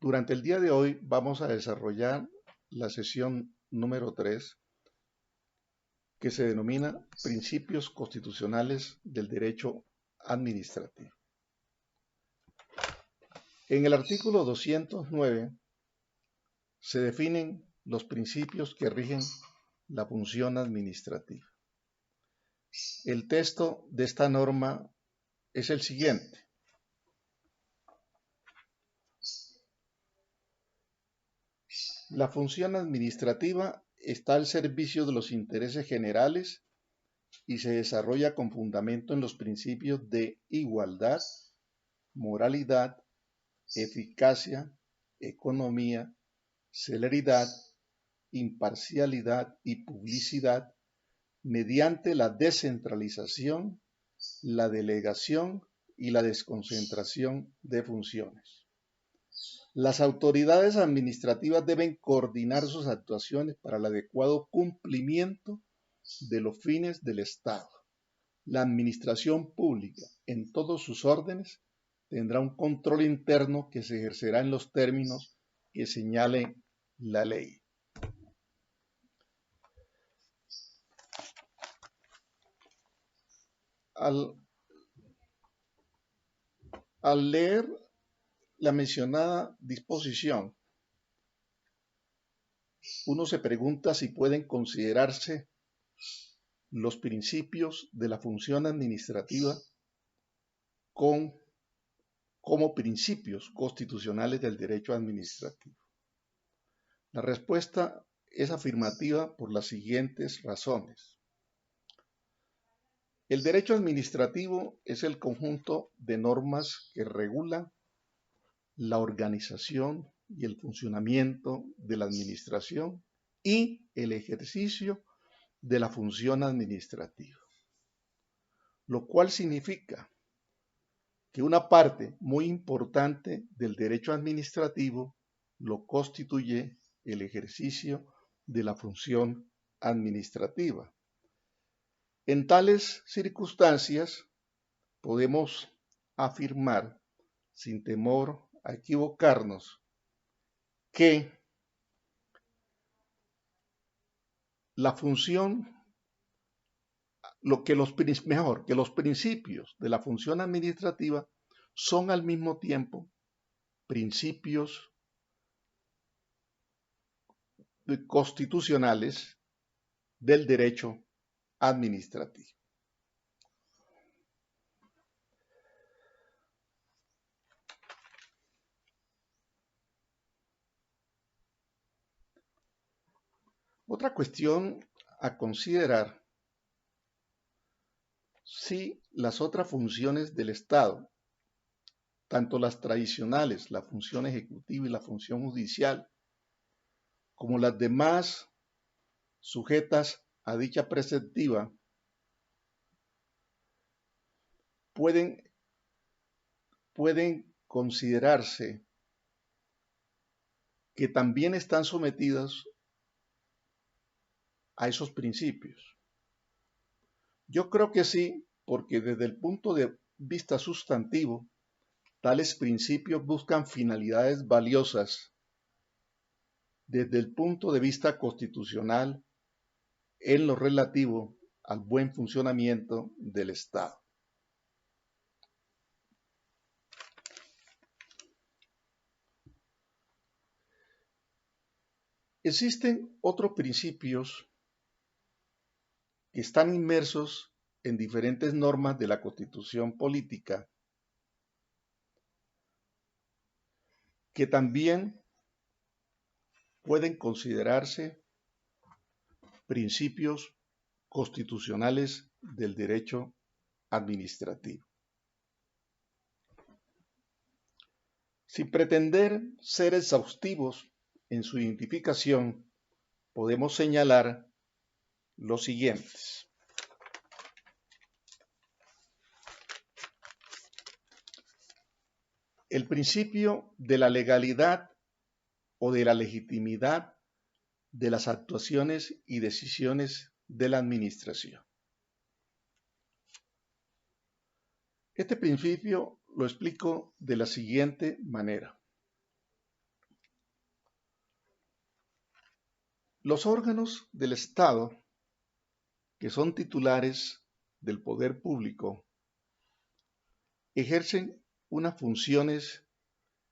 Durante el día de hoy vamos a desarrollar la sesión número 3, que se denomina Principios Constitucionales del Derecho Administrativo. En el artículo 209 se definen los principios que rigen la función administrativa. El texto de esta norma es el siguiente. La función administrativa está al servicio de los intereses generales y se desarrolla con fundamento en los principios de igualdad, moralidad, eficacia, economía, celeridad, imparcialidad y publicidad mediante la descentralización, la delegación y la desconcentración de funciones. Las autoridades administrativas deben coordinar sus actuaciones para el adecuado cumplimiento de los fines del Estado. La administración pública, en todos sus órdenes, tendrá un control interno que se ejercerá en los términos que señale la ley. Al leer la mencionada disposición, uno se pregunta si pueden considerarse los principios de la función administrativa como principios constitucionales del derecho administrativo. La respuesta es afirmativa por las siguientes razones. El derecho administrativo es el conjunto de normas que regulan la organización y el funcionamiento de la administración y el ejercicio de la función administrativa, lo cual significa que una parte muy importante del derecho administrativo lo constituye el ejercicio de la función administrativa. En tales circunstancias podemos afirmar, sin temor a equivocarnos, que la función, que los principios de la función administrativa son al mismo tiempo principios constitucionales del derecho administrativo. Otra cuestión a considerar: si las otras funciones del Estado, tanto las tradicionales, la función ejecutiva y la función judicial, como las demás sujetas a dicha preceptiva, pueden considerarse que también están sometidas a esos principios. Yo creo que sí, porque desde el punto de vista sustantivo, tales principios buscan finalidades valiosas desde el punto de vista constitucional en lo relativo al buen funcionamiento del Estado. Existen otros principios que están inmersos en diferentes normas de la Constitución política, que también pueden considerarse principios constitucionales del derecho administrativo. Sin pretender ser exhaustivos en su identificación, podemos señalar los siguientes. El principio de la legalidad o de la legitimidad de las actuaciones y decisiones de la administración. Este principio lo explico de la siguiente manera. Los órganos del Estado, que son titulares del poder público, ejercen unas funciones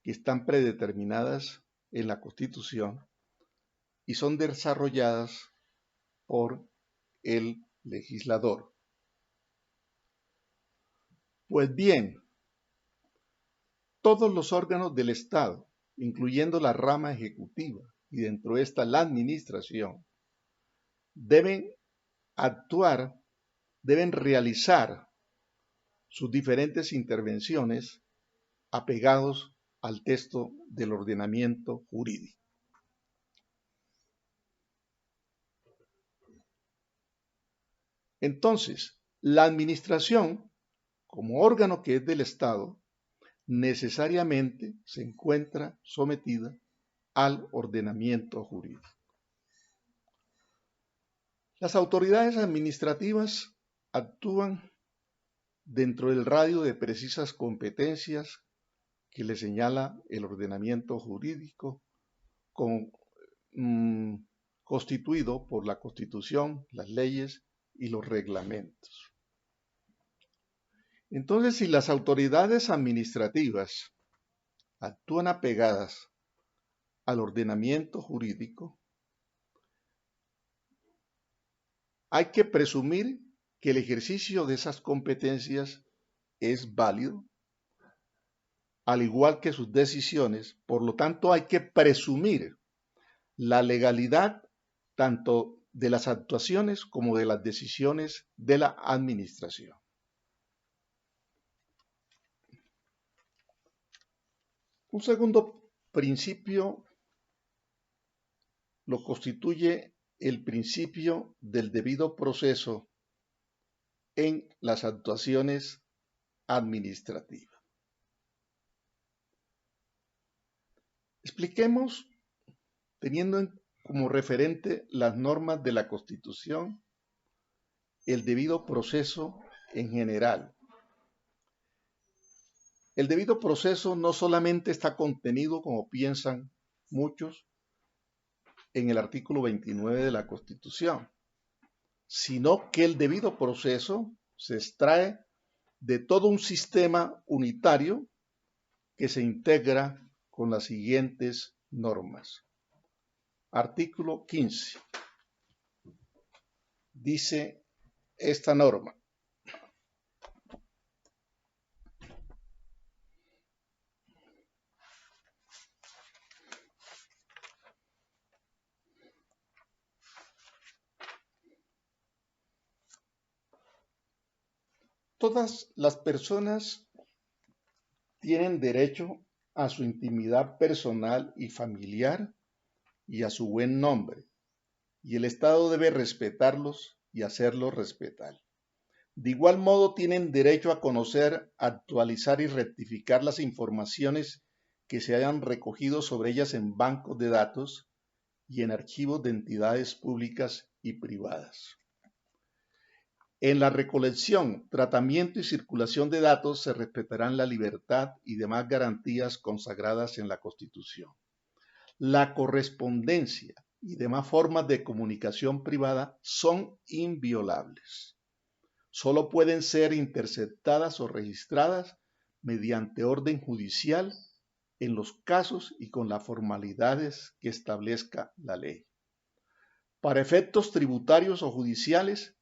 que están predeterminadas en la Constitución y son desarrolladas por el legislador. Pues bien, todos los órganos del Estado, incluyendo la rama ejecutiva y dentro de esta la administración, deben actuar, deben realizar sus diferentes intervenciones apegados al texto del ordenamiento jurídico. Entonces, la administración, como órgano que es del Estado, necesariamente se encuentra sometida al ordenamiento jurídico. Las autoridades administrativas actúan dentro del radio de precisas competencias que le señala el ordenamiento jurídico constituido por la Constitución, las leyes y los reglamentos. Entonces, si las autoridades administrativas actúan apegadas al ordenamiento jurídico, hay que presumir que el ejercicio de esas competencias es válido, al igual que sus decisiones. Por lo tanto, hay que presumir la legalidad tanto de las actuaciones como de las decisiones de la administración. Un segundo principio lo constituye el principio del debido proceso en las actuaciones administrativas. Expliquemos, teniendo como referente las normas de la Constitución, el debido proceso en general. El debido proceso no solamente está contenido, como piensan muchos, en el artículo 29 de la Constitución, sino que el debido proceso se extrae de todo un sistema unitario que se integra con las siguientes normas. Artículo 15. Dice esta norma: todas las personas tienen derecho a su intimidad personal y familiar y a su buen nombre, y el Estado debe respetarlos y hacerlos respetar. De igual modo, tienen derecho a conocer, actualizar y rectificar las informaciones que se hayan recogido sobre ellas en bancos de datos y en archivos de entidades públicas y privadas. En la recolección, tratamiento y circulación de datos se respetarán la libertad y demás garantías consagradas en la Constitución. La correspondencia y demás formas de comunicación privada son inviolables. Solo pueden ser interceptadas o registradas mediante orden judicial en los casos y con las formalidades que establezca la ley. Para efectos tributarios o judiciales,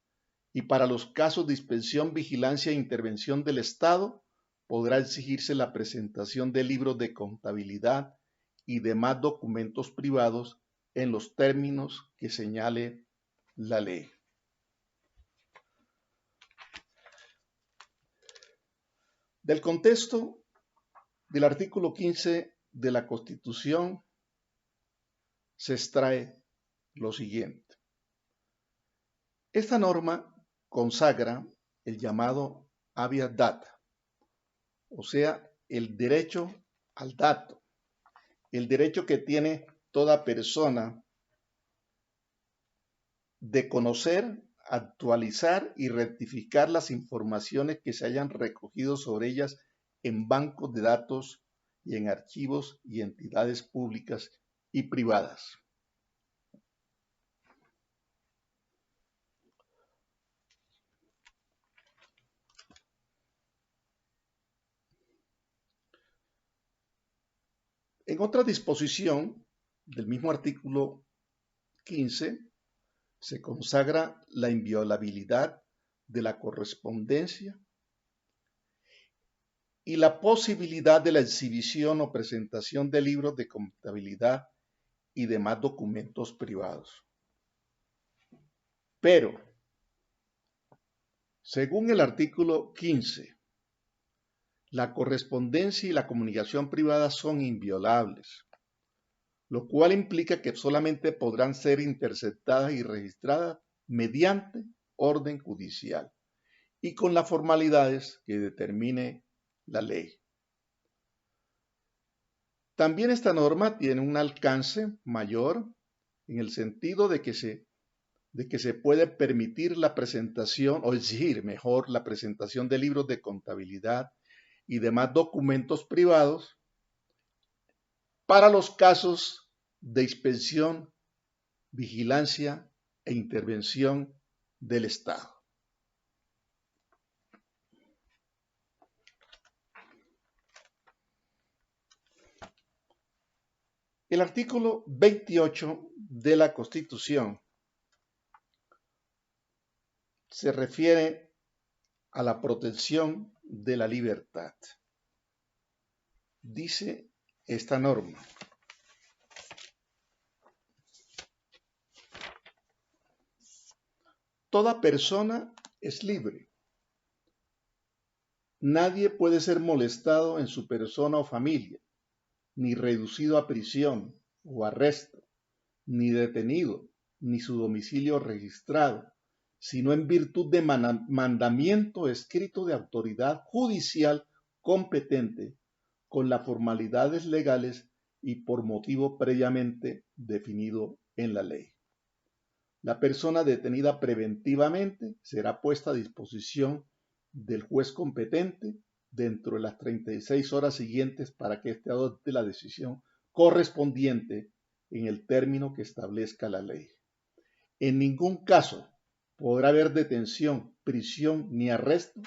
y para los casos de inspección, vigilancia e intervención del Estado, podrá exigirse la presentación de libros de contabilidad y demás documentos privados en los términos que señale la ley. Del contexto del artículo 15 de la Constitución se extrae lo siguiente. Esta norma consagra el llamado habeas data, o sea, el derecho al dato, el derecho que tiene toda persona de conocer, actualizar y rectificar las informaciones que se hayan recogido sobre ellas en bancos de datos y en archivos y entidades públicas y privadas. En otra disposición del mismo artículo 15 se consagra la inviolabilidad de la correspondencia y la posibilidad de la exhibición o presentación de libros de contabilidad y demás documentos privados. Pero, según el artículo 15, la correspondencia y la comunicación privada son inviolables, lo cual implica que solamente podrán ser interceptadas y registradas mediante orden judicial y con las formalidades que determine la ley. También esta norma tiene un alcance mayor en el sentido de que se puede permitir la presentación, o exigir mejor, la presentación de libros de contabilidad y demás documentos privados para los casos de inspección, vigilancia e intervención del Estado. El artículo 28 de la Constitución se refiere a la protección de la libertad. Dice esta norma: toda persona es libre. Nadie puede ser molestado en su persona o familia, ni reducido a prisión o arresto, ni detenido, ni su domicilio registrado, sino en virtud de mandamiento escrito de autoridad judicial competente, con las formalidades legales y por motivo previamente definido en la ley. La persona detenida preventivamente será puesta a disposición del juez competente dentro de las 36 horas siguientes para que éste adopte la decisión correspondiente en el término que establezca la ley. En ningún caso podrá haber detención, prisión ni arresto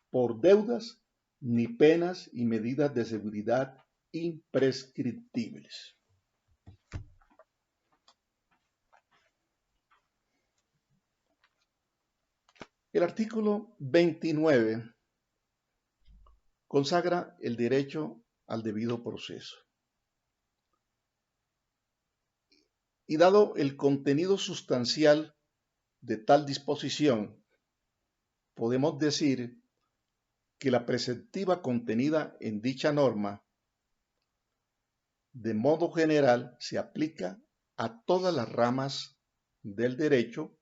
por deudas ni penas y medidas de seguridad imprescriptibles. El artículo 29 consagra el derecho al debido proceso. Y dado el contenido sustancial de tal disposición, podemos decir que la preceptiva contenida en dicha norma, de modo general, se aplica a todas las ramas del derecho.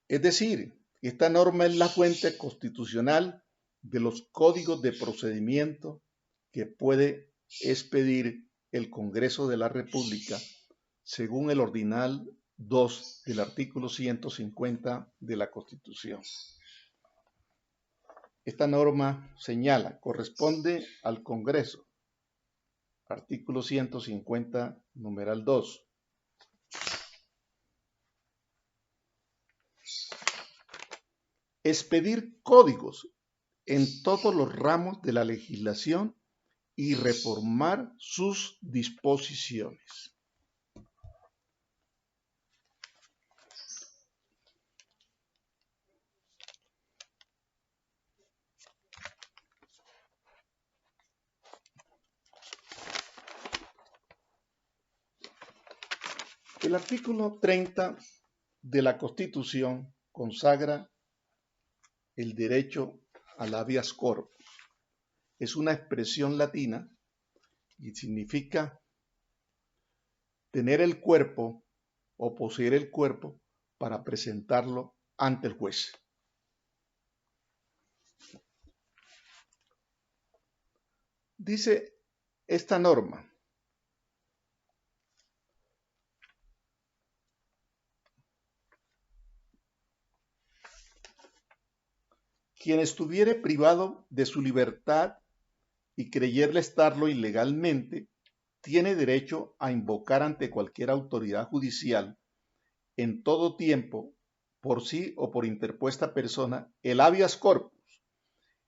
Es decir, esta norma es la fuente constitucional de los códigos de procedimiento que puede expedir el Congreso de la República según el ordinal 2 del artículo 150 de la Constitución. Esta norma señala, corresponde al Congreso, artículo 150, numeral 2. Expedir códigos en todos los ramos de la legislación y reformar sus disposiciones. El artículo 30 de la Constitución consagra el derecho al habeas corpus. Es una expresión latina y significa tener el cuerpo o poseer el cuerpo para presentarlo ante el juez. Dice esta norma: quien estuviere privado de su libertad y creyerle estarlo ilegalmente, tiene derecho a invocar ante cualquier autoridad judicial, en todo tiempo, por sí o por interpuesta persona, el habeas corpus,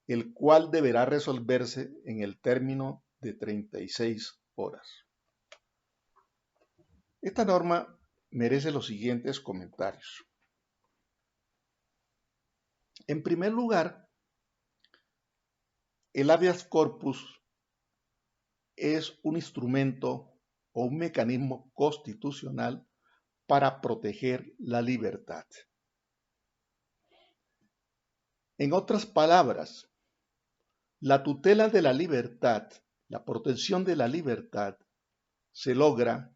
el cual deberá resolverse en el término de 36 horas. Esta norma merece los siguientes comentarios. En primer lugar, el habeas corpus es un instrumento o un mecanismo constitucional para proteger la libertad. En otras palabras, la tutela de la libertad, la protección de la libertad, se logra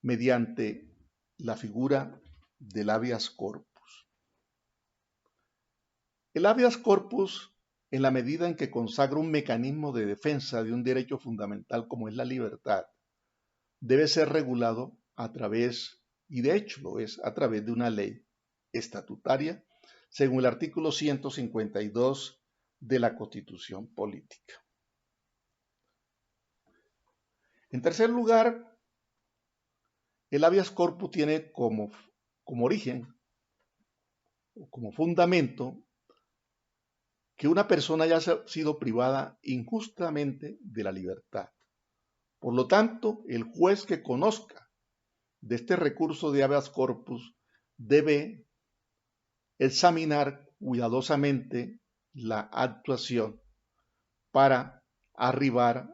mediante la figura del habeas corpus. El habeas corpus, en la medida en que consagra un mecanismo de defensa de un derecho fundamental como es la libertad, debe ser regulado a través, y de hecho lo es, a través de una ley estatutaria, según el artículo 152 de la Constitución Política. En tercer lugar, el habeas corpus tiene como origen o como fundamento que una persona haya sido privada injustamente de la libertad. Por lo tanto, el juez que conozca de este recurso de habeas corpus debe examinar cuidadosamente la actuación para arribar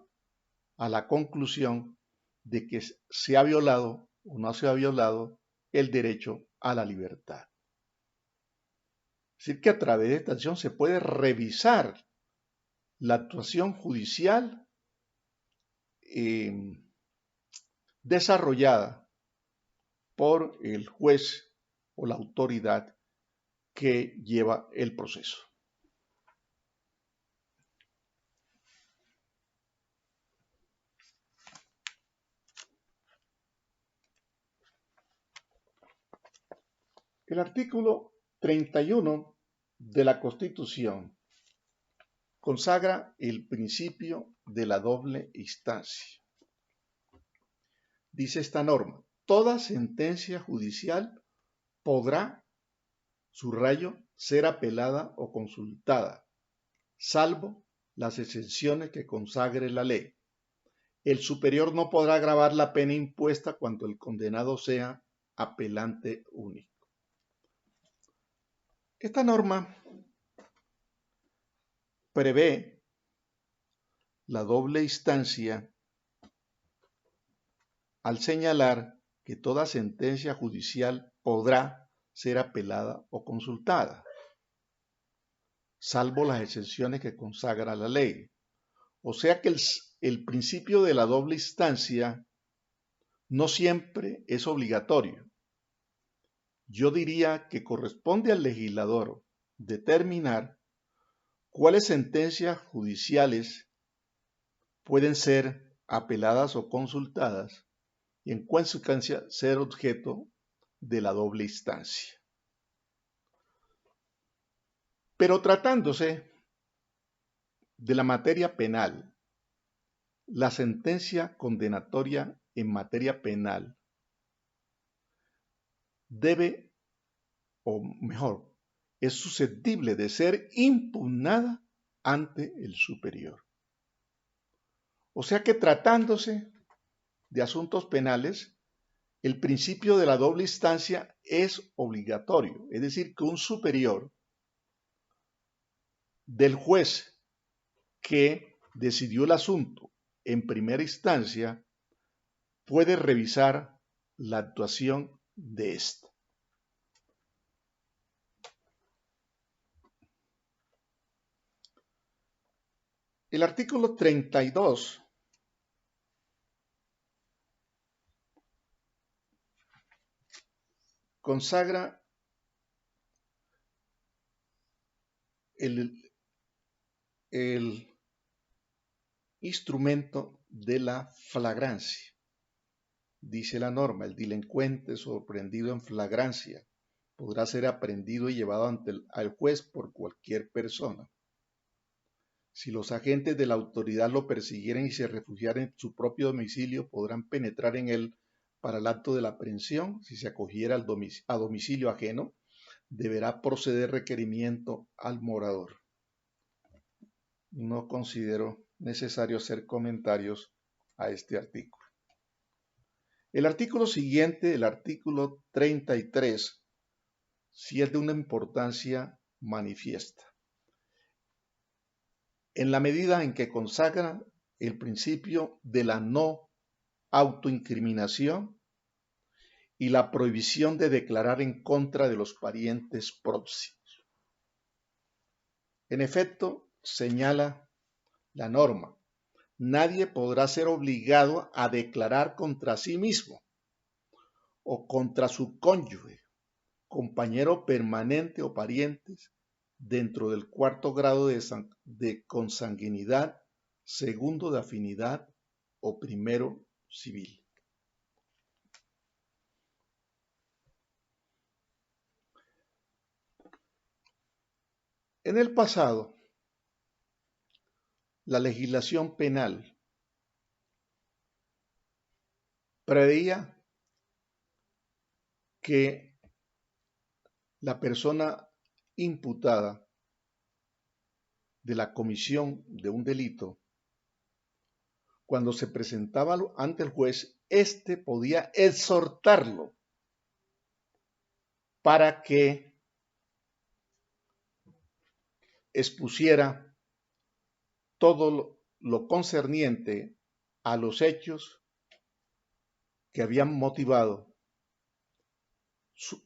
a la conclusión de que se ha violado o no se ha violado el derecho a la libertad. Es decir, que a través de esta acción se puede revisar la actuación judicial desarrollada por el juez o la autoridad que lleva el proceso. El artículo 31 de la Constitución consagra el principio de la doble instancia. Dice esta norma: toda sentencia judicial podrá, subrayo, ser apelada o consultada, salvo las excepciones que consagre la ley. El superior no podrá agravar la pena impuesta cuando el condenado sea apelante único. Esta norma prevé la doble instancia al señalar que toda sentencia judicial podrá ser apelada o consultada, salvo las excepciones que consagra la ley. O sea que el principio de la doble instancia no siempre es obligatorio. Yo diría que corresponde al legislador determinar cuáles sentencias judiciales pueden ser apeladas o consultadas y en consecuencia ser objeto de la doble instancia. Pero tratándose de la materia penal, la sentencia condenatoria en materia penal debe, o mejor, es susceptible de ser impugnada ante el superior. O sea que tratándose de asuntos penales, el principio de la doble instancia es obligatorio, es decir, que un superior del juez que decidió el asunto en primera instancia puede revisar la actuación de éste. El artículo 32 consagra el instrumento de la flagrancia. Dice la norma: el delincuente sorprendido en flagrancia podrá ser aprehendido y llevado ante al juez por cualquier persona. Si los agentes de la autoridad lo persiguieren y se refugiaren en su propio domicilio, podrán penetrar en él para el acto de la aprehensión. Si se acogiera a domicilio ajeno, deberá proceder requerimiento al morador. no considero necesario hacer comentarios a este artículo. El artículo siguiente, el artículo 33, sí es de una importancia manifiesta. En la medida en que consagra el principio de la no autoincriminación y la prohibición de declarar en contra de los parientes próximos. En efecto, señala la norma, nadie podrá ser obligado a declarar contra sí mismo o contra su cónyuge, compañero permanente o parientes dentro del cuarto grado de consanguinidad, segundo de afinidad o primero civil. En el pasado, la legislación penal preveía que la persona imputada de la comisión de un delito, cuando se presentaba ante el juez, éste podía exhortarlo para que expusiera todo lo concerniente a los hechos que habían motivado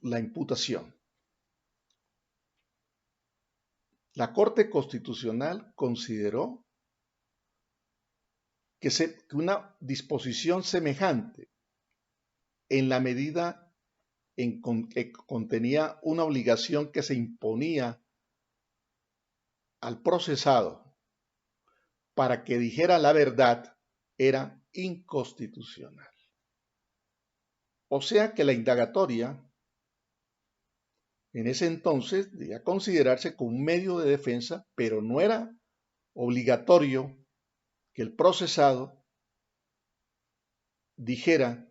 la imputación. La Corte Constitucional consideró que una disposición semejante, en la medida en que contenía una obligación que se imponía al procesado para que dijera la verdad, era inconstitucional. O sea que la indagatoria en ese entonces debía considerarse como un medio de defensa, pero no era obligatorio que el procesado dijera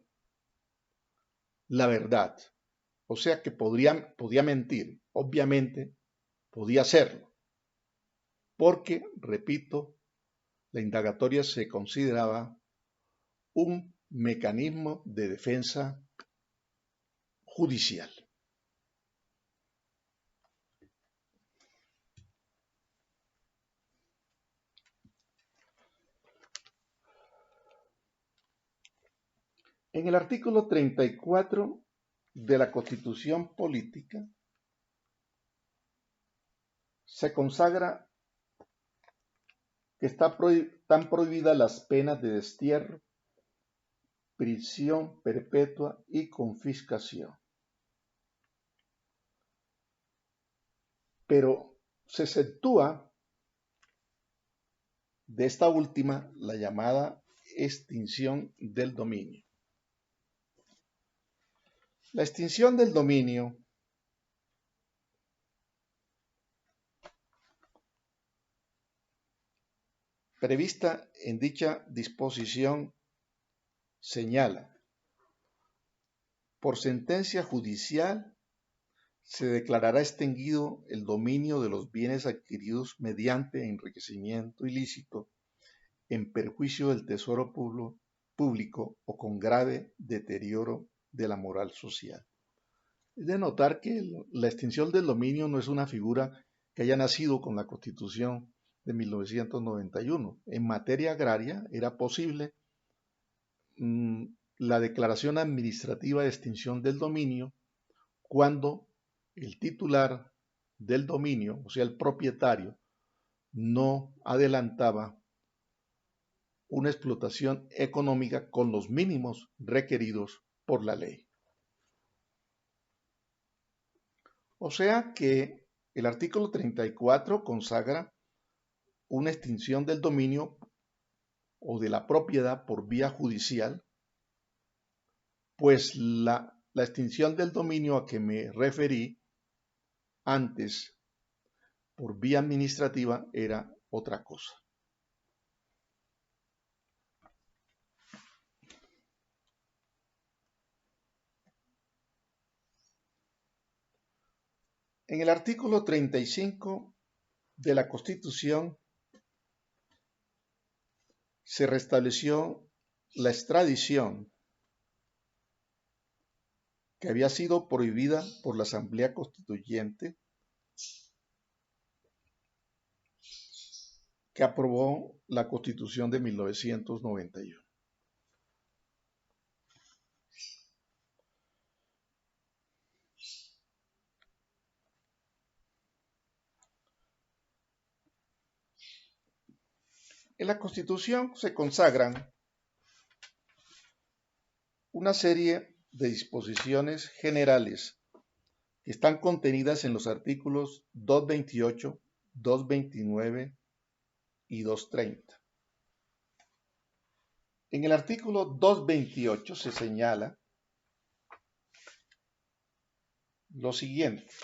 la verdad. O sea que podía mentir, obviamente podía hacerlo, porque, repito, la indagatoria se consideraba un mecanismo de defensa judicial. En el artículo 34 de la Constitución Política se consagra que están prohibidas las penas de destierro, prisión perpetua y confiscación. Pero se exceptúa de esta última la llamada extinción del dominio. La extinción del dominio prevista en dicha disposición señala: por sentencia judicial se declarará extinguido el dominio de los bienes adquiridos mediante enriquecimiento ilícito en perjuicio del tesoro público o con grave deterioro de la moral social. Es de notar que la extinción del dominio no es una figura que haya nacido con la Constitución de 1991. En materia agraria era posible la declaración administrativa de extinción del dominio cuando el titular del dominio, o sea, el propietario, no adelantaba una explotación económica con los mínimos requeridos por la ley. O sea que el artículo 34 consagra una extinción del dominio o de la propiedad por vía judicial, pues la extinción del dominio a que me referí antes por vía administrativa era otra cosa. En el artículo 35 de la Constitución se restableció la extradición que había sido prohibida por la Asamblea Constituyente que aprobó la Constitución de 1991. En la Constitución se consagran una serie de disposiciones generales que están contenidas en los artículos 228, 229 y 230. En el artículo 228 se señala lo siguiente.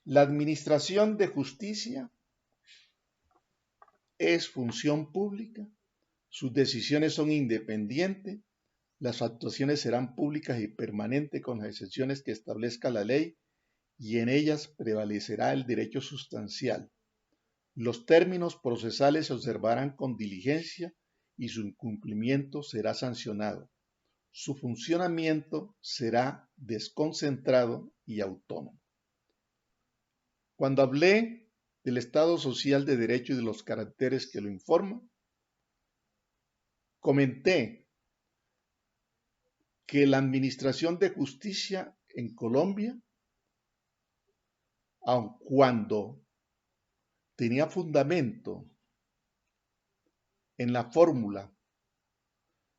La administración de justicia es función pública, sus decisiones son independientes, las actuaciones serán públicas y permanentes con las excepciones que establezca la ley y en ellas prevalecerá el derecho sustancial. Los términos procesales se observarán con diligencia y su incumplimiento será sancionado. Su funcionamiento será desconcentrado y autónomo. Cuando hablé del Estado social de derecho y de los caracteres que lo informan, comenté que la administración de justicia en Colombia, aun cuando tenía fundamento en la fórmula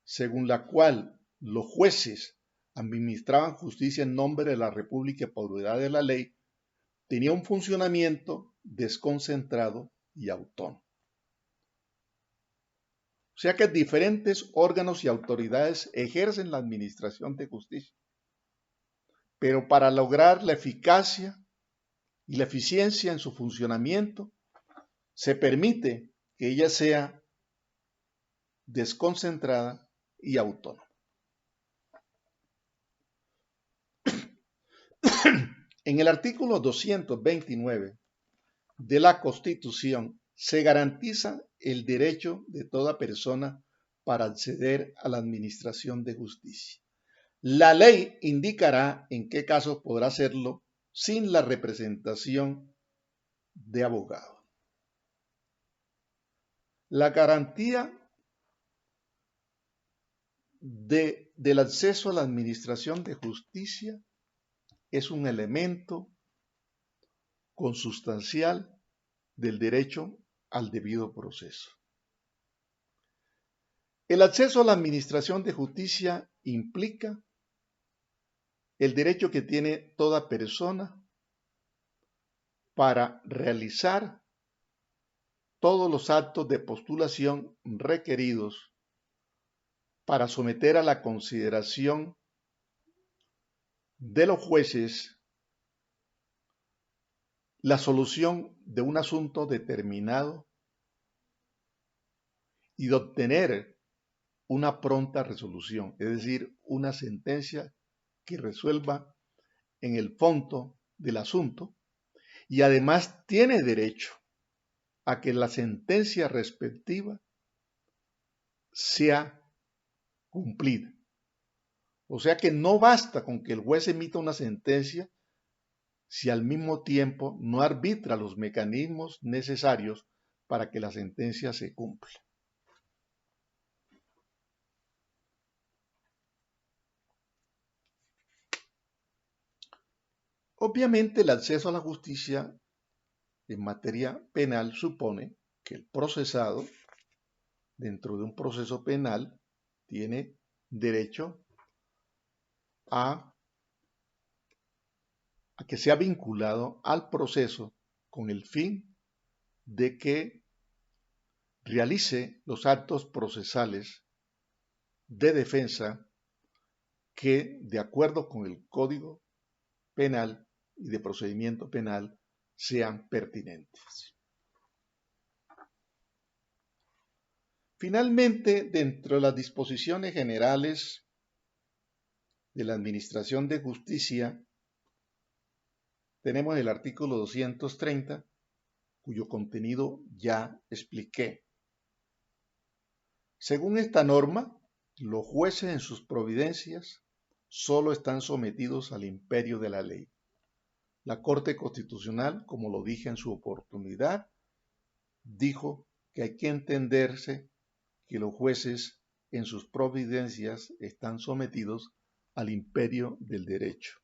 según la cual los jueces administraban justicia en nombre de la República y por autoridad de la ley, tenía un funcionamiento desconcentrado y autónomo. O sea que diferentes órganos y autoridades ejercen la administración de justicia, pero para lograr la eficacia y la eficiencia en su funcionamiento, se permite que ella sea desconcentrada y autónoma. En el artículo 229 de la Constitución se garantiza el derecho de toda persona para acceder a la administración de justicia. La ley indicará en qué casos podrá hacerlo sin la representación de abogado. La garantía del acceso a la administración de justicia es un elemento consustancial del derecho al debido proceso. El acceso a la administración de justicia implica el derecho que tiene toda persona para realizar todos los actos de postulación requeridos para someter a la consideración de los jueces la solución de un asunto determinado y de obtener una pronta resolución, es decir, una sentencia que resuelva en el fondo del asunto y además tiene derecho a que la sentencia respectiva sea cumplida. O sea que no basta con que el juez emita una sentencia si al mismo tiempo no arbitra los mecanismos necesarios para que la sentencia se cumpla. Obviamente el acceso a la justicia en materia penal supone que el procesado, dentro de un proceso penal, tiene derecho a que sea vinculado al proceso con el fin de que realice los actos procesales de defensa que, de acuerdo con el Código Penal y de procedimiento penal, sean pertinentes. Finalmente, dentro de las disposiciones generales de la Administración de Justicia, tenemos el artículo 230, cuyo contenido ya expliqué. Según esta norma, los jueces en sus providencias solo están sometidos al imperio de la ley. La Corte Constitucional, como lo dije en su oportunidad, dijo que hay que entenderse que los jueces en sus providencias están sometidos al imperio del derecho,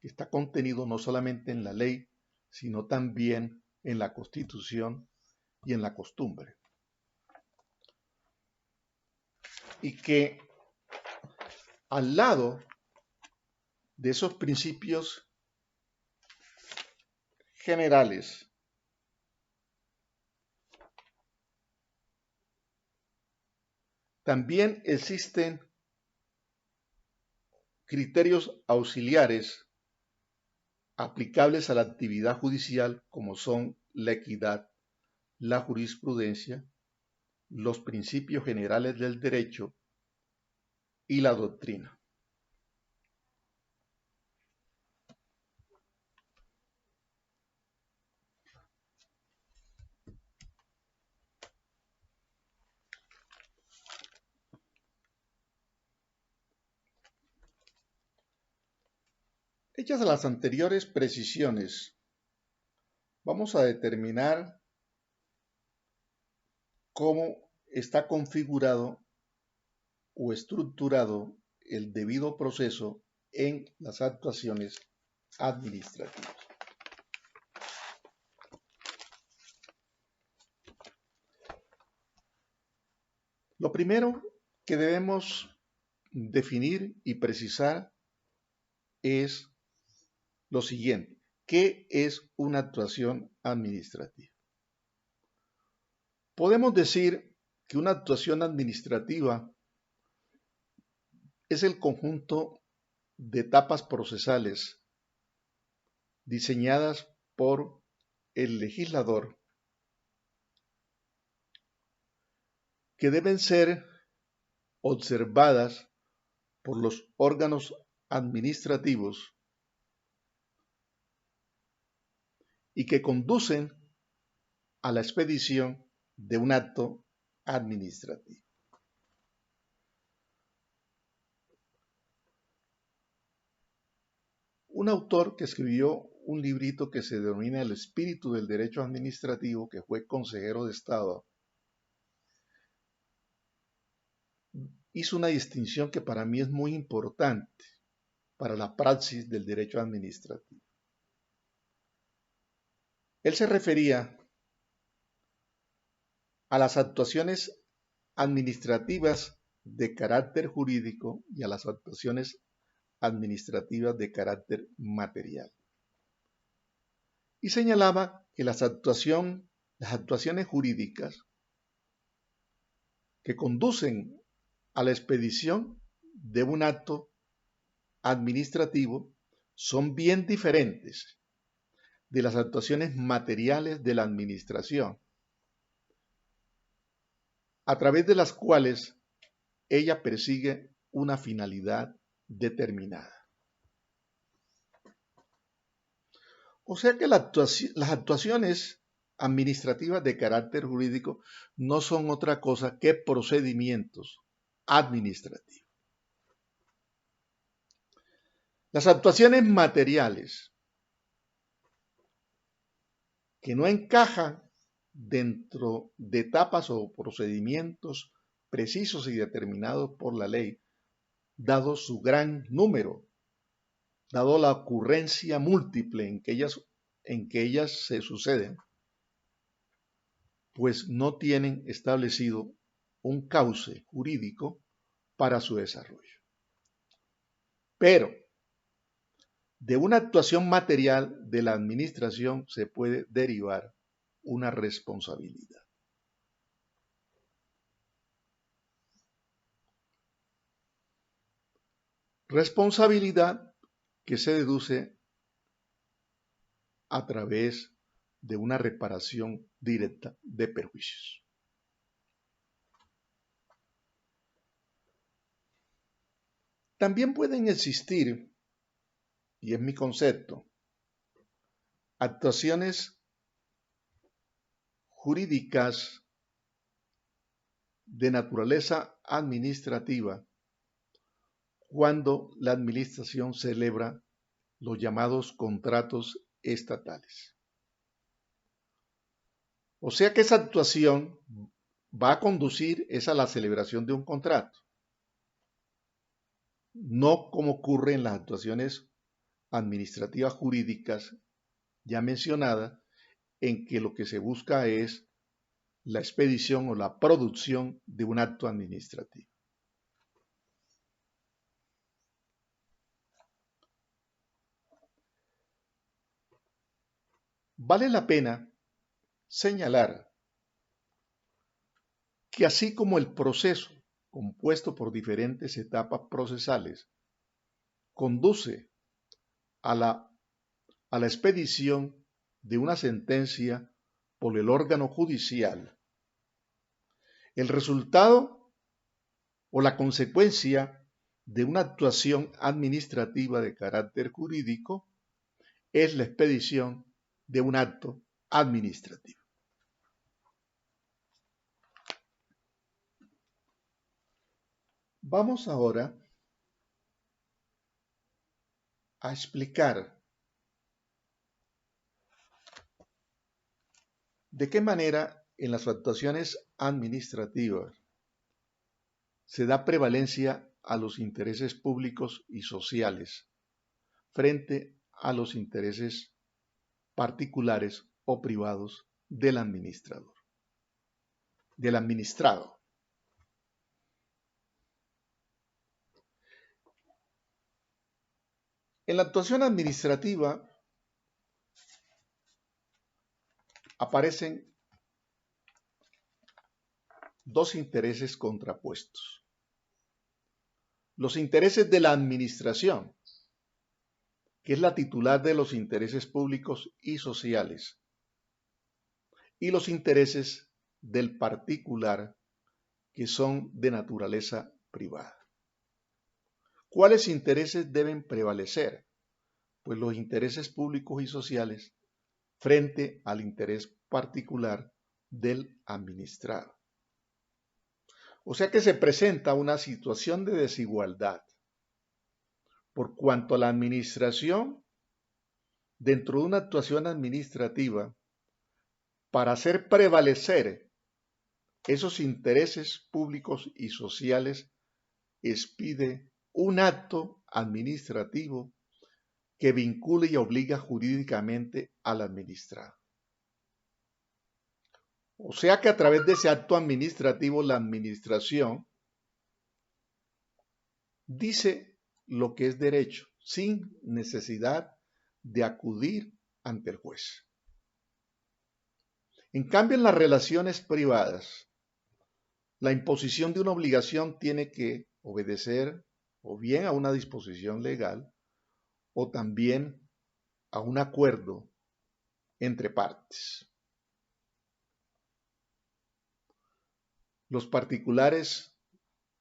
que está contenido no solamente en la ley, sino también en la Constitución y en la costumbre. Y que al lado de esos principios generales, también existen criterios auxiliares aplicables a la actividad judicial, como son la equidad, la jurisprudencia, los principios generales del derecho y la doctrina. Hechas las anteriores precisiones, vamos a determinar cómo está configurado o estructurado el debido proceso en las actuaciones administrativas. Lo primero que debemos definir y precisar es lo siguiente: ¿qué es una actuación administrativa? Podemos decir que una actuación administrativa es el conjunto de etapas procesales diseñadas por el legislador que deben ser observadas por los órganos administrativos y que conducen a la expedición de un acto administrativo. Un autor que escribió un librito que se denomina El espíritu del derecho administrativo, que fue consejero de Estado, hizo una distinción que para mí es muy importante para la praxis del derecho administrativo. Él se refería a las actuaciones administrativas de carácter jurídico y a las actuaciones administrativas de carácter material. Y señalaba que las actuaciones jurídicas que conducen a la expedición de un acto administrativo son bien diferentes de las actuaciones materiales de la administración, a través de las cuales ella persigue una finalidad determinada. O sea que las actuaciones administrativas de carácter jurídico no son otra cosa que procedimientos administrativos. Las actuaciones materiales que no encajan dentro de etapas o procedimientos precisos y determinados por la ley, dado su gran número, dado la ocurrencia múltiple en que ellas se suceden, pues no tienen establecido un cauce jurídico para su desarrollo. Pero de una actuación material de la administración se puede derivar una responsabilidad. Responsabilidad que se deduce a través de una reparación directa de perjuicios. También pueden existir, y es mi concepto, Actuaciones jurídicas de naturaleza administrativa cuando la administración celebra los llamados contratos estatales. O sea que esa actuación va a conducir a la celebración de un contrato, no como ocurre en las actuaciones administrativas jurídicas ya mencionadas, en que lo que se busca es la expedición o la producción de un acto administrativo. Vale la pena señalar que así como el proceso, compuesto por diferentes etapas procesales, conduce a la expedición de una sentencia por el órgano judicial, el resultado o la consecuencia de una actuación administrativa de carácter jurídico es la expedición de un acto administrativo. Vamos ahora a explicar de qué manera en las actuaciones administrativas se da prevalencia a los intereses públicos y sociales frente a los intereses particulares o privados del administrador, del administrado. En la actuación administrativa aparecen dos intereses contrapuestos. Los intereses de la administración, que es la titular de los intereses públicos y sociales, y los intereses del particular, que son de naturaleza privada. ¿Cuáles intereses deben prevalecer? Pues los intereses públicos y sociales frente al interés particular del administrado. O sea que se presenta una situación de desigualdad, por cuanto a la administración, dentro de una actuación administrativa, para hacer prevalecer esos intereses públicos y sociales, expide un acto administrativo que vincule y obliga jurídicamente al administrado. O sea que a través de ese acto administrativo la administración dice lo que es derecho sin necesidad de acudir ante el juez. En cambio, en las relaciones privadas, la imposición de una obligación tiene que obedecer o bien a una disposición legal o también a un acuerdo entre partes. Los particulares,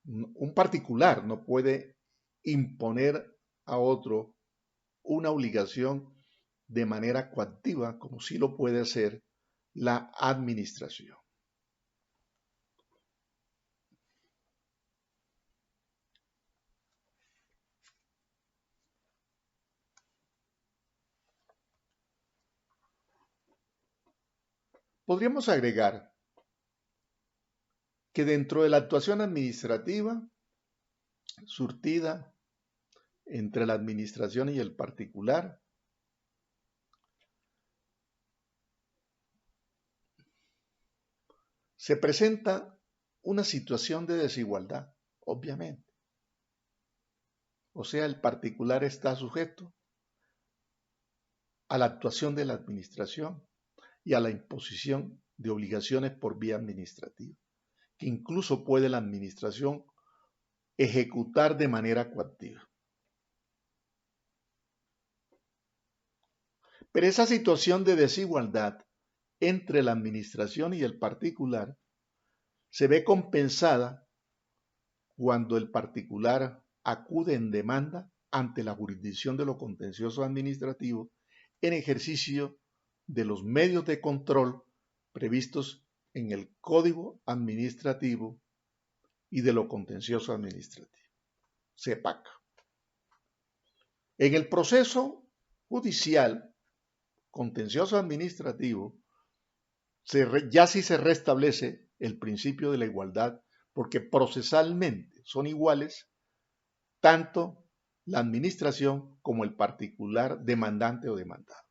un particular no puede imponer a otro una obligación de manera coactiva, como sí lo puede hacer la administración. Podríamos agregar que dentro de la actuación administrativa surtida entre la administración y el particular, se presenta una situación de desigualdad, obviamente. O sea, el particular está sujeto a la actuación de la administración y a la imposición de obligaciones por vía administrativa, que incluso puede la administración ejecutar de manera coactiva. Pero esa situación de desigualdad entre la administración y el particular se ve compensada cuando el particular acude en demanda ante la jurisdicción de lo contencioso administrativo en ejercicio de los medios de control previstos en el Código Administrativo y de lo Contencioso Administrativo, CEPAC. En el proceso judicial contencioso administrativo ya sí se restablece el principio de la igualdad, porque procesalmente son iguales tanto la administración como el particular demandante o demandado.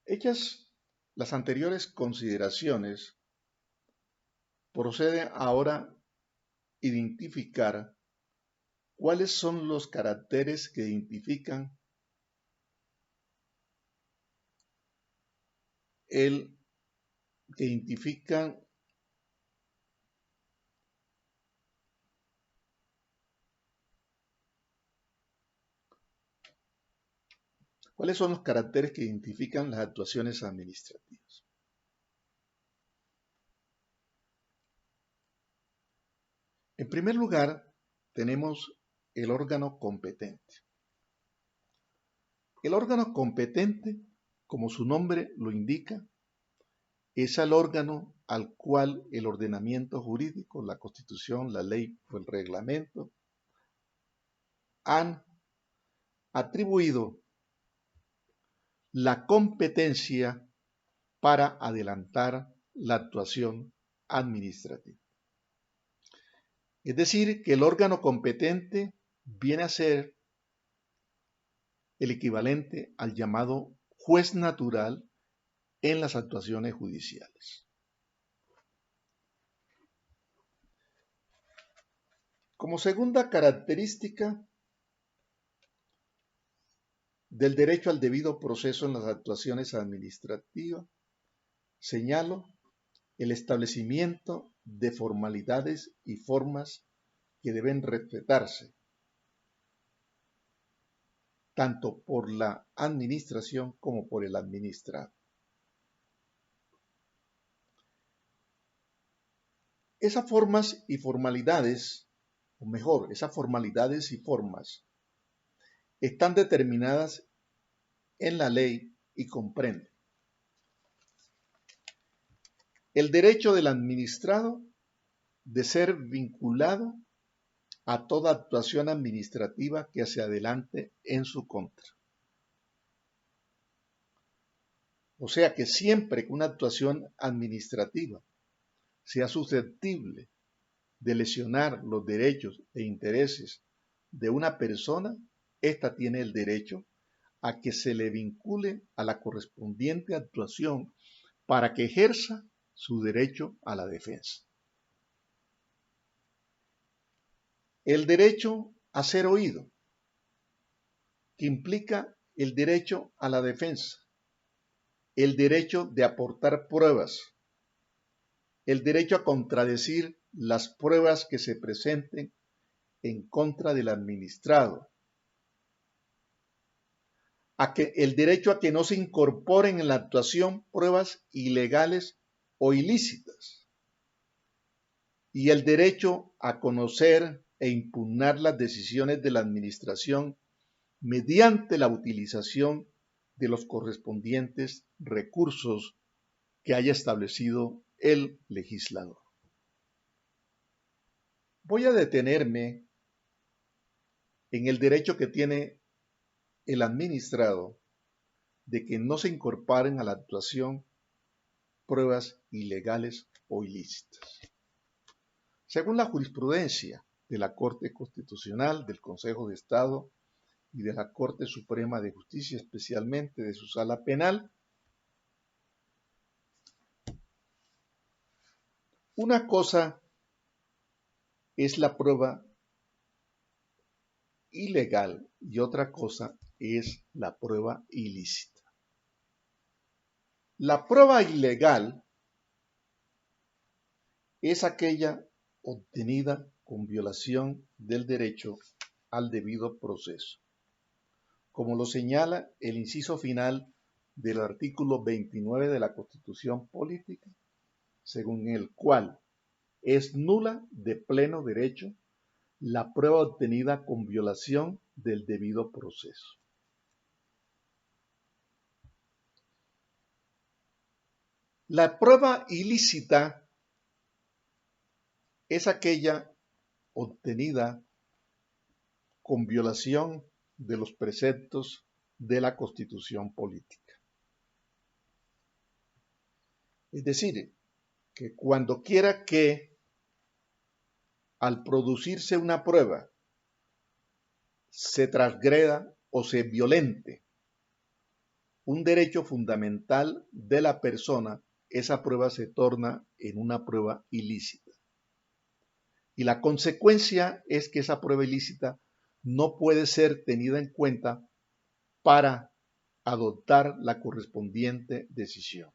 Hechas las anteriores consideraciones, procede ahora a identificar cuáles son los caracteres que identifican ¿Cuáles son los caracteres que identifican las actuaciones administrativas? En primer lugar, tenemos el órgano competente. El órgano competente, como su nombre lo indica, es el órgano al cual el ordenamiento jurídico, la Constitución, la ley o el reglamento han atribuido la competencia para adelantar la actuación administrativa. Es decir, que el órgano competente viene a ser el equivalente al llamado juez natural en las actuaciones judiciales. Como segunda característica del derecho al debido proceso en las actuaciones administrativas, señalo el establecimiento de formalidades y formas que deben respetarse, tanto por la administración como por el administrado. Esas formas y formalidades, o mejor, esas formalidades y formas, están determinadas en la ley y comprenden el derecho del administrado de ser vinculado a toda actuación administrativa que se adelante en su contra. O sea que siempre que una actuación administrativa sea susceptible de lesionar los derechos e intereses de una persona, ésta tiene el derecho a que se le vincule a la correspondiente actuación para que ejerza su derecho a la defensa. El derecho a ser oído, que implica el derecho a la defensa, el derecho de aportar pruebas, el derecho a contradecir las pruebas que se presenten en contra del administrado, el derecho a que no se incorporen en la actuación pruebas ilegales o ilícitas, y el derecho a conocer e impugnar las decisiones de la administración mediante la utilización de los correspondientes recursos que haya establecido el legislador. Voy a detenerme en el derecho que tiene el administrado de que no se incorporen a la actuación pruebas ilegales o ilícitas. Según la jurisprudencia de la Corte Constitucional, del Consejo de Estado y de la Corte Suprema de Justicia, especialmente de su sala penal, una cosa es la prueba ilegal y otra cosa es la prueba ilícita. La prueba ilegal es aquella obtenida con violación del derecho al debido proceso, como lo señala el inciso final del artículo 29 de la Constitución Política, según el cual es nula de pleno derecho la prueba obtenida con violación del debido proceso. La prueba ilícita es aquella obtenida con violación de los preceptos de la Constitución Política. Es decir, que cuando quiera que al producirse una prueba se transgreda o se violente un derecho fundamental de la persona, esa prueba se torna en una prueba ilícita. Y la consecuencia es que esa prueba ilícita no puede ser tenida en cuenta para adoptar la correspondiente decisión.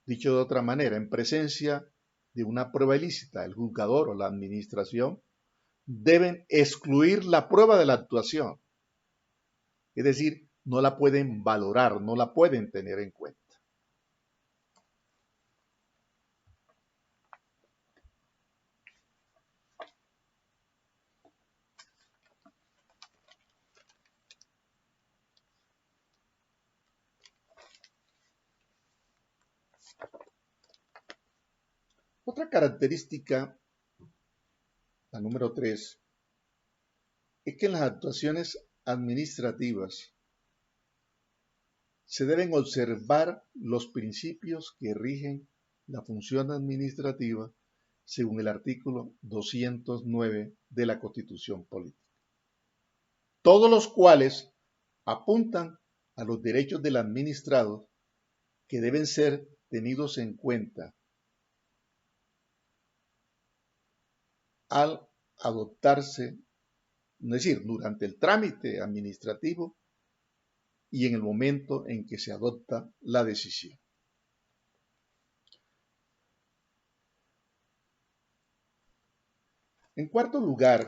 Dicho de otra manera, en presencia de una prueba ilícita, el juzgador o la administración deben excluir la prueba de la actuación. Es decir, no la pueden valorar, no la pueden tener en cuenta. Otra característica, la número 3, es que en las actuaciones administrativas se deben observar los principios que rigen la función administrativa según el artículo 209 de la Constitución Política, todos los cuales apuntan a los derechos del administrado que deben ser tenidos en cuenta al adoptarse, es decir, durante el trámite administrativo y en el momento en que se adopta la decisión. En cuarto lugar,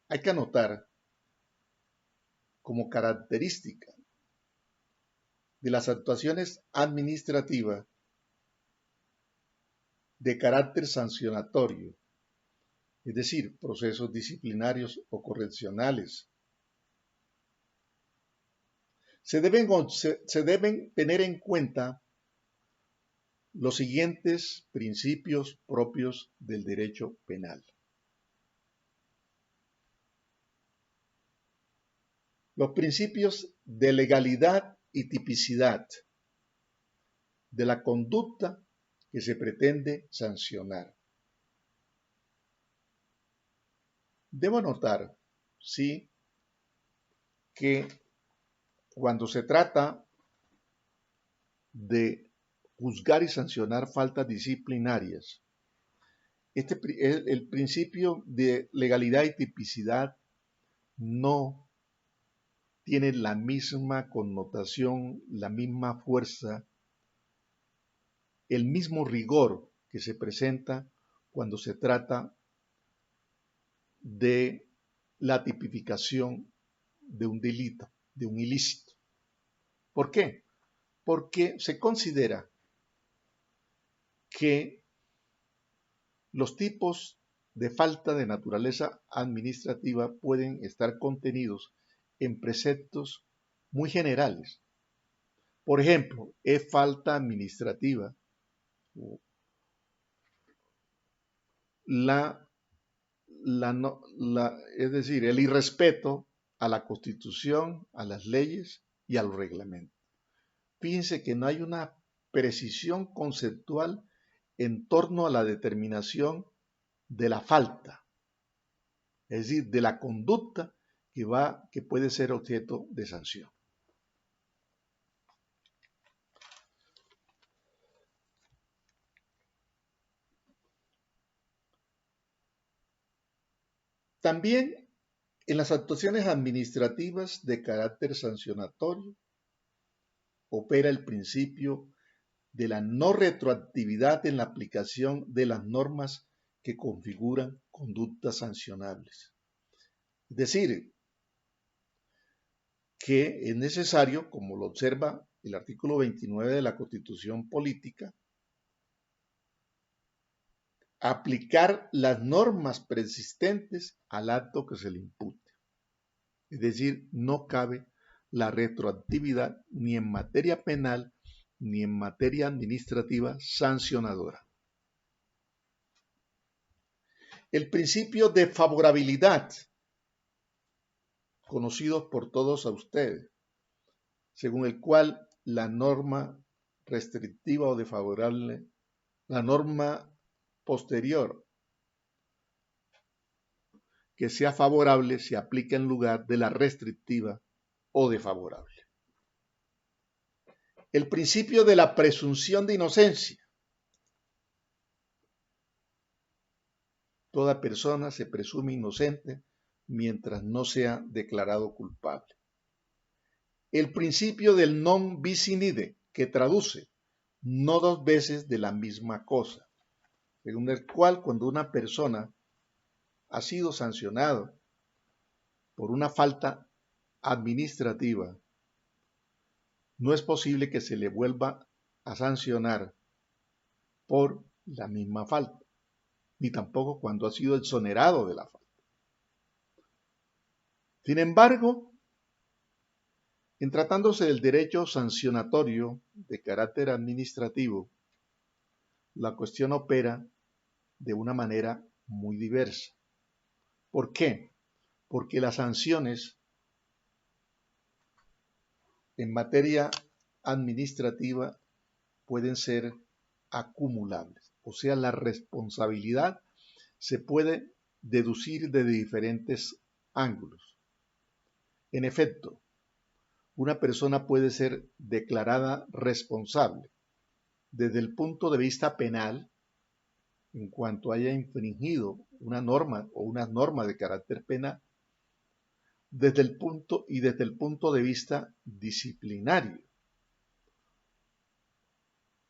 hay que anotar como característica de las actuaciones administrativas de carácter sancionatorio, es decir, procesos disciplinarios o correccionales. Se deben tener en cuenta los siguientes principios propios del derecho penal. Los principios de legalidad y tipicidad de la conducta que se pretende sancionar. Debo anotar, sí, que cuando se trata de juzgar y sancionar faltas disciplinarias, el principio de legalidad y tipicidad no tiene la misma connotación, la misma fuerza, el mismo rigor que se presenta cuando se trata de la tipificación de un delito, de un ilícito. ¿Por qué? Porque se considera que los tipos de falta de naturaleza administrativa pueden estar contenidos en preceptos muy generales. Por ejemplo, es falta administrativa es decir, el irrespeto a la Constitución, a las leyes y a los reglamentos. Fíjense que no hay una precisión conceptual en torno a la determinación de la falta, es decir, de la conducta que puede ser objeto de sanción. También en las actuaciones administrativas de carácter sancionatorio opera el principio de la no retroactividad en la aplicación de las normas que configuran conductas sancionables. Es decir, que es necesario, como lo observa el artículo 29 de la Constitución Política, aplicar las normas preexistentes al acto que se le impute. Es decir, no cabe la retroactividad ni en materia penal ni en materia administrativa sancionadora. El principio de favorabilidad, conocido por todos a ustedes, según el cual la norma restrictiva o desfavorable, la norma posterior que sea favorable se aplica en lugar de la restrictiva o desfavorable. El principio de la presunción de inocencia. Toda persona se presume inocente mientras no sea declarado culpable. El principio del non bis in idem, que traduce no dos veces de la misma cosa, según el cual cuando una persona ha sido sancionado por una falta administrativa, no es posible que se le vuelva a sancionar por la misma falta, ni tampoco cuando ha sido exonerado de la falta. Sin embargo, en tratándose del derecho sancionatorio de carácter administrativo, la cuestión opera de una manera muy diversa. ¿Por qué? Porque las sanciones en materia administrativa pueden ser acumulables, o sea, la responsabilidad se puede deducir de diferentes ángulos. En efecto, una persona puede ser declarada responsable desde el punto de vista penal en cuanto haya infringido una norma o una norma de carácter penal, desde el punto de vista disciplinario.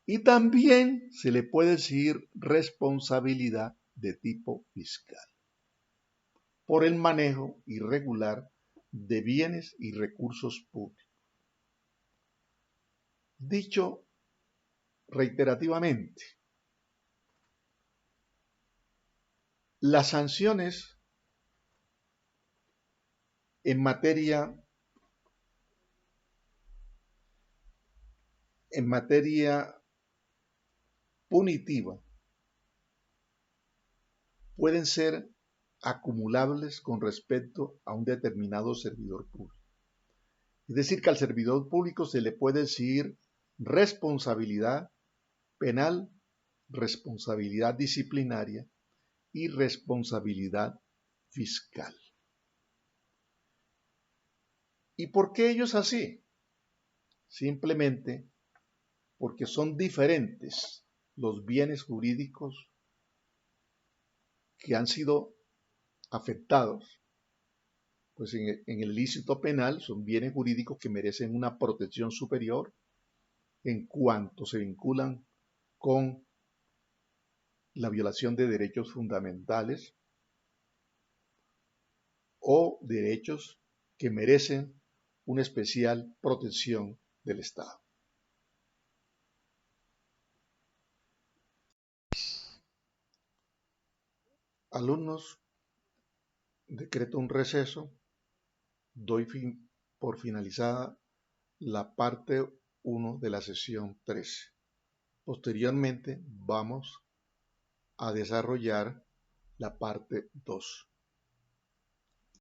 Y también se le puede exigir responsabilidad de tipo fiscal por el manejo irregular de bienes y recursos públicos. Dicho reiterativamente, las sanciones en materia punitiva pueden ser acumulables con respecto a un determinado servidor público. Es decir, que al servidor público se le puede exigir responsabilidad penal, responsabilidad disciplinaria y responsabilidad fiscal. ¿Y por qué ello es así? Simplemente porque son diferentes los bienes jurídicos que han sido afectados. Pues en el ilícito penal son bienes jurídicos que merecen una protección superior en cuanto se vinculan con la violación de derechos fundamentales o derechos que merecen una especial protección del Estado. Alumnos, decreto un receso, doy por finalizada la parte 1 de la sesión 13. Posteriormente vamos a desarrollar la parte 2.